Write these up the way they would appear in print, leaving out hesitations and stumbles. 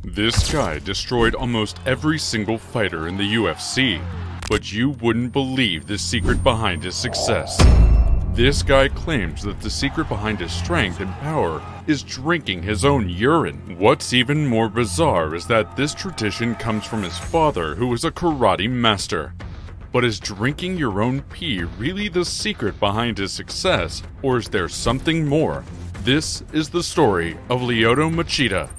This guy destroyed almost every single fighter in the UFC, but you wouldn't believe the secret behind his success. This guy claims that the secret behind his strength and power is drinking his own urine. What's even more bizarre is that this tradition comes from his father, who was a karate master. But is drinking your own pee really the secret behind his success, or is there something more? This is the story of Lyoto Machida.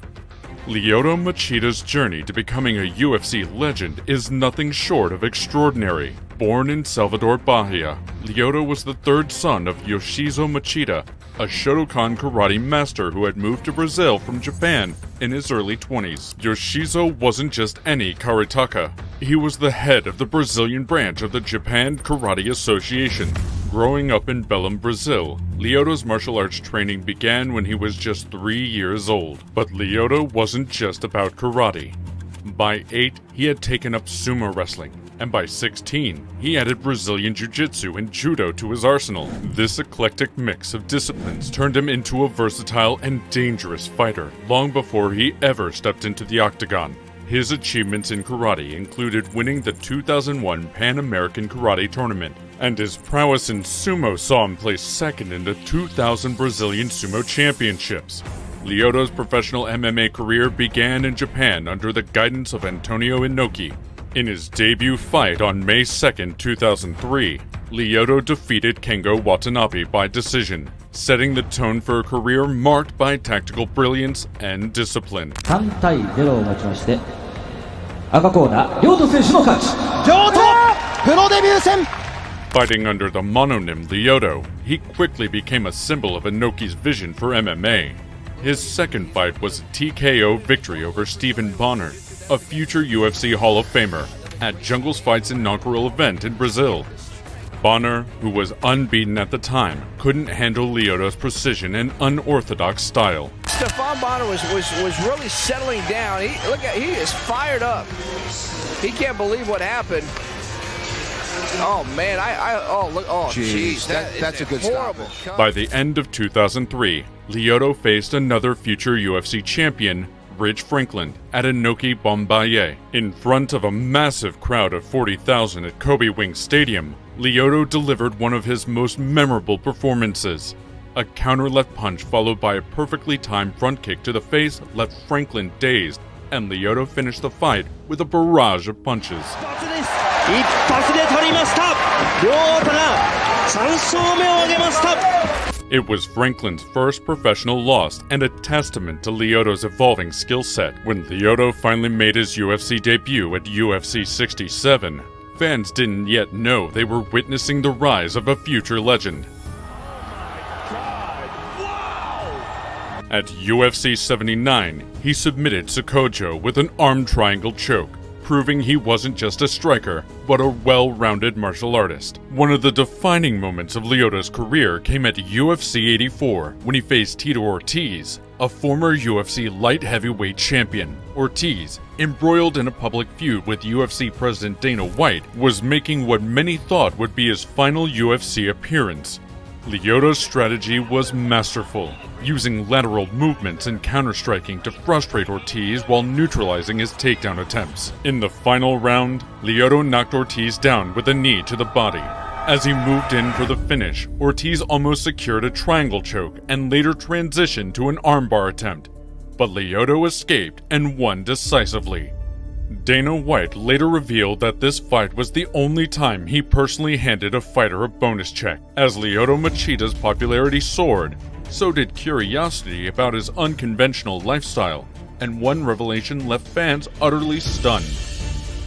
Lyoto Machida's journey to becoming a UFC legend is nothing short of extraordinary. Born in Salvador, Bahia, Lyoto was the third son of Yoshizo Machida, a Shotokan karate master who had moved to Brazil from Japan in his early 20s. Yoshizo wasn't just any karateka. He was the head of the Brazilian branch of the Japan Karate Association. Growing up in Belém, Brazil, Lyoto's martial arts training began when he was just 3 years old. But Lyoto wasn't just about karate. By 8, he had taken up sumo wrestling, and by 16, he added Brazilian jiu-jitsu and judo to his arsenal. This eclectic mix of disciplines turned him into a versatile and dangerous fighter, long before he ever stepped into the octagon. His achievements in karate included winning the 2001 Pan American Karate Tournament, and his prowess in sumo saw him place second in the 2000 Brazilian Sumo Championships. Lyoto's professional MMA career began in Japan under the guidance of Antonio Inoki. In his debut fight on May 2, 2003, Lyoto defeated Kengo Watanabe by decision, setting the tone for a career marked by tactical brilliance and discipline. 3対0をもちまして、赤コーナー、Lyoto選手の勝ち。Lyoto! プロデビュー戦 Fighting under the mononym Lyoto, he quickly became a symbol of Inoki's vision for MMA. His second fight was a TKO victory over Stephen Bonner, a future UFC Hall of Famer, at Jungle's Fight's inaugural event in Brazil. Bonner, who was unbeaten at the time, couldn't handle Lyoto's precision and unorthodox style. Stefan Bonner was really settling down. He is fired up. He can't believe what happened. Oh man, jeez, that's a good horrible. By the end of 2003, Lyoto faced another future UFC champion, Ridge Franklin, at Inoki Bombaye. In front of a massive crowd of 40,000 at Kobe Wing Stadium, Lyoto delivered one of his most memorable performances. A counter left punch followed by a perfectly timed front kick to the face left Franklin dazed, and Lyoto finished the fight with a barrage of punches. It was Franklin's first professional loss and a testament to Lyoto's evolving skill set. When Lyoto finally made his UFC debut at UFC 67, fans didn't yet know they were witnessing the rise of a future legend. At UFC 79, he submitted Sokojo with an arm triangle choke, proving he wasn't just a striker, but a well-rounded martial artist. One of the defining moments of Lyoto's career came at UFC 84, when he faced Tito Ortiz, a former UFC light heavyweight champion. Ortiz, embroiled in a public feud with UFC President Dana White, was making what many thought would be his final UFC appearance. Lyoto's strategy was masterful, using lateral movements and counter-striking to frustrate Ortiz while neutralizing his takedown attempts. In the final round, Lyoto knocked Ortiz down with a knee to the body. As he moved in for the finish, Ortiz almost secured a triangle choke and later transitioned to an armbar attempt. But Lyoto escaped and won decisively. Dana White later revealed that this fight was the only time he personally handed a fighter a bonus check. As Lyoto Machida's popularity soared, so did curiosity about his unconventional lifestyle, and one revelation left fans utterly stunned.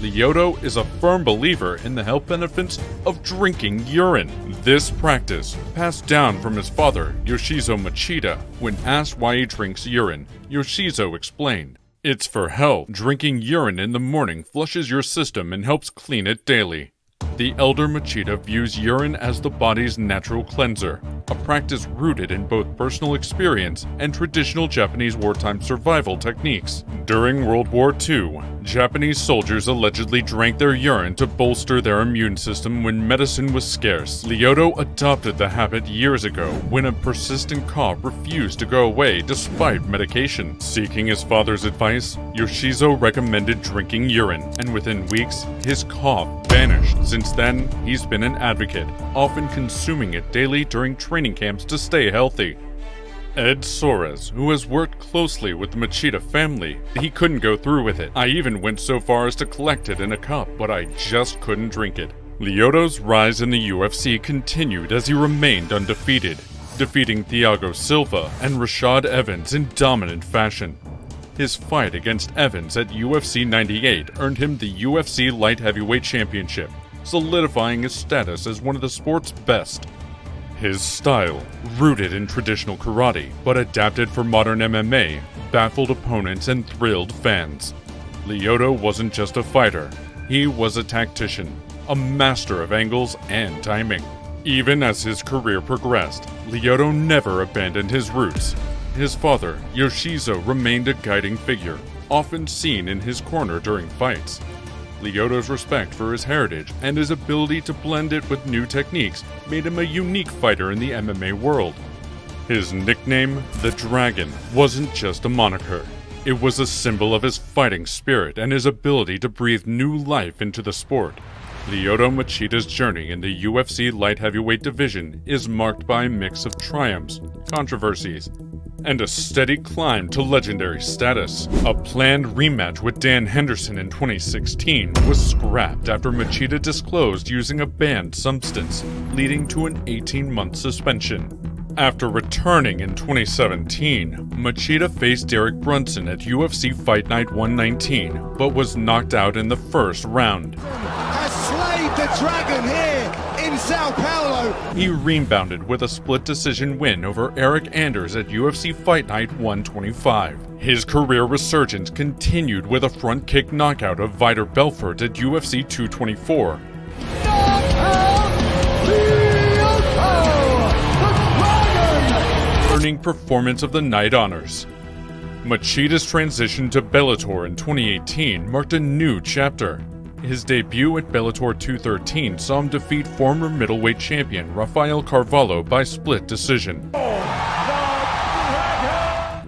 Lyoto is a firm believer in the health benefits of drinking urine. This practice, passed down from his father, Yoshizo Machida, when asked why he drinks urine, Yoshizo explained, "It's for health. Drinking urine in the morning flushes your system and helps clean it daily." The elder Machida views urine as the body's natural cleanser, a practice rooted in both personal experience and traditional Japanese wartime survival techniques. During World War II, Japanese soldiers allegedly drank their urine to bolster their immune system when medicine was scarce. Lyoto adopted the habit years ago when a persistent cough refused to go away despite medication. Seeking his father's advice, Yoshizo recommended drinking urine, and within weeks, his cough vanished. Since then, he's been an advocate, often consuming it daily during training camps to stay healthy. Ed Soares, who has worked closely with the Machida family, he couldn't go through with it. I even went so far as to collect it in a cup, but I just couldn't drink it. Lyoto's rise in the UFC continued as he remained undefeated, defeating Thiago Silva and Rashad Evans in dominant fashion. His fight against Evans at UFC 98 earned him the UFC Light Heavyweight Championship, solidifying his status as one of the sport's best. His style, rooted in traditional karate but adapted for modern MMA, baffled opponents and thrilled fans. Lyoto wasn't just a fighter, he was a tactician, a master of angles and timing. Even as his career progressed, Lyoto never abandoned his roots. His father, Yoshizo, remained a guiding figure, often seen in his corner during fights. Lyoto's respect for his heritage and his ability to blend it with new techniques made him a unique fighter in the MMA world. His nickname, the Dragon, wasn't just a moniker. It was a symbol of his fighting spirit and his ability to breathe new life into the sport. Lyoto Machida's journey in the UFC light heavyweight division is marked by a mix of triumphs, controversies, and a steady climb to legendary status. A planned rematch with Dan Henderson in 2016 was scrapped after Machida disclosed using a banned substance, leading to an 18-month suspension. After returning in 2017, Machida faced Derek Brunson at UFC Fight Night 119, but was knocked out in the first round. Has slayed the Dragon here in Sao Paulo. He rebounded with a split decision win over Eric Anders at UFC Fight Night 125. His career resurgence continued with a front kick knockout of Vitor Belfort at UFC 224. Earning Performance of the Night honors. Machida's transition to Bellator in 2018 marked a new chapter. His debut at Bellator 213 saw him defeat former middleweight champion Rafael Carvalho by split decision.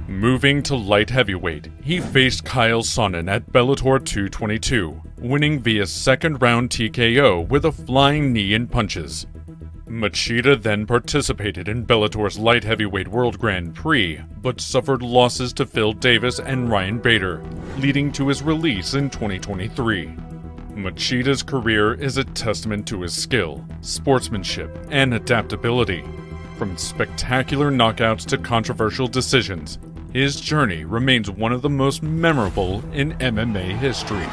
Moving to light heavyweight, he faced Kyle Sonnen at Bellator 222, winning via second-round TKO with a flying knee and punches. Machida then participated in Bellator's light heavyweight World Grand Prix, but suffered losses to Phil Davis and Ryan Bader, leading to his release in 2023. Machida's career is a testament to his skill, sportsmanship, and adaptability. From spectacular knockouts to controversial decisions, his journey remains one of the most memorable in MMA history.